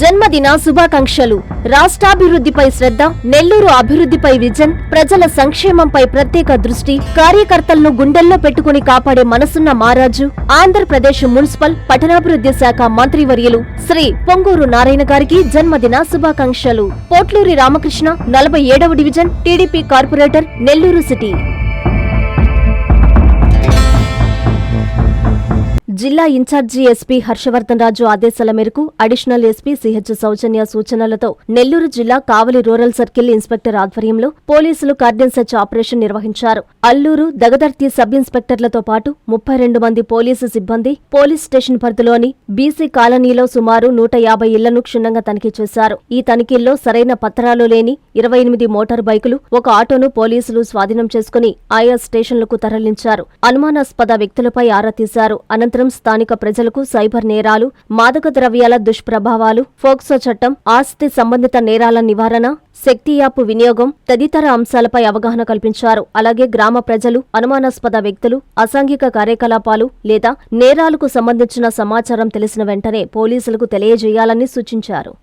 జన్మదిన శుభాకాంక్షలు. రాష్ట్రాభివృద్ధిపై శ్రద్ధ, నెల్లూరు అభివృద్ధిపై విజన్, ప్రజల సంక్షేమంపై ప్రత్యేక దృష్టి, కార్యకర్తలను గుండెల్లో పెట్టుకుని కాపాడే మనసున్న మహారాజు, ఆంధ్రప్రదేశ్ మున్సిపల్ పట్టణాభివృద్ధి శాఖ మంత్రివర్యులు శ్రీ పొంగూరు నారాయణ గారికి జన్మదిన శుభాకాంక్షలు. పోట్లూరి రామకృష్ణ, 47వ division, TDP corporator, Nellore city. జిల్లా ఇన్ఛార్జి ఎస్పీ హర్షవర్ధన్ రాజు ఆదేశాల మేరకు అడిషనల్ ఎస్పీ సిహెచ్ సౌజన్య సూచనలతో నెల్లూరు జిల్లా కావలి రూరల్ సర్కిల్ ఇన్స్పెక్టర్ ఆధ్వర్యంలో పోలీసులు కార్డన్ సెర్చ్ ఆపరేషన్ నిర్వహించారు. అల్లూరు, దగదర్తి సబ్ ఇన్స్పెక్టర్లతో పాటు 32 మంది పోలీసు సిబ్బంది పోలీస్ స్టేషన్ పరిధిలోని బీసీ కాలనీలో సుమారు 150 ఇళ్లను క్షుణ్ణంగా తనిఖీ చేశారు. ఈ తనిఖీల్లో సరైన పత్రాలు లేని 28 మోటార్ బైకులు, ఒక ఆటోను పోలీసులు స్వాధీనం చేసుకుని ఆయా స్టేషన్లకు తరలించారు. అనుమానాస్పద వ్యక్తులపై ఆరా తీశారు. అనంతరం స్థానిక ప్రజలకు సైబర్ నేరాలు, మాదక ద్రవ్యాల దుష్ప్రభావాలు, ఫోక్సో చట్టం, ఆస్తి సంబంధిత నేరాల నివారణ, శక్తి యాప్ వినియోగం తదితర అంశాలపై అవగాహన కల్పించారు. అలాగే గ్రామ ప్రజలు అనుమానాస్పద వ్యక్తులు, అసాంఘిక కార్యకలాపాలు లేదా నేరాలకు సంబంధించిన సమాచారం తెలిసిన వెంటనే పోలీసులకు తెలియజేయాలని సూచించారు.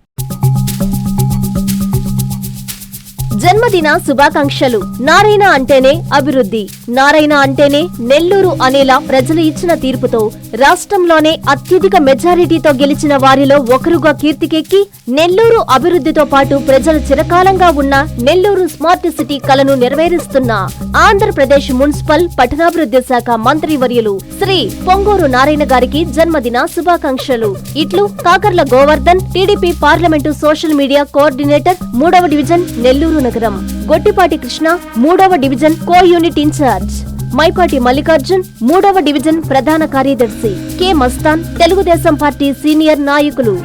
జన్మదిన శుభాకాంక్షలు. నారాయణ అంటేనే అభివృద్ధి, నారాయణ అంటేనే నెల్లూరు అనేలా ప్రజలు ఇచ్చిన తీర్పుతో రాష్ట్రంలోనే అత్యధిక మెజారిటీతో గెలిచిన వారిలో ఒకరుగా కీర్తికెక్కి నెల్లూరు అభివృద్ధితో పాటు ప్రజలు చిరకాలంగా ఉన్న నెల్లూరు స్మార్ట్ సిటీ కలను నెరవేరుస్తున్న ఆంధ్రప్రదేశ్ మున్సిపల్ పట్టణాభివృద్ధి శాఖ మంత్రివర్యులు శ్రీ పొంగూరు నారాయణ గారికి జన్మదిన శుభాకాంక్షలు. ఇట్లు Kakarla Govardhan, TDP parliament social media coordinator, 3వ డివిజన్, నెల్లూరు నగరం. గొట్టిపాటి కృష్ణ, 3వ డివిజన్ కో యూనిట్ ఇన్ఛార్జ్. మైపాటి మల్లికార్జున్, 3వ డివిజన్ ప్రధాన కార్యదర్శి. K Mastan, Telugu Desam party senior నాయకులు.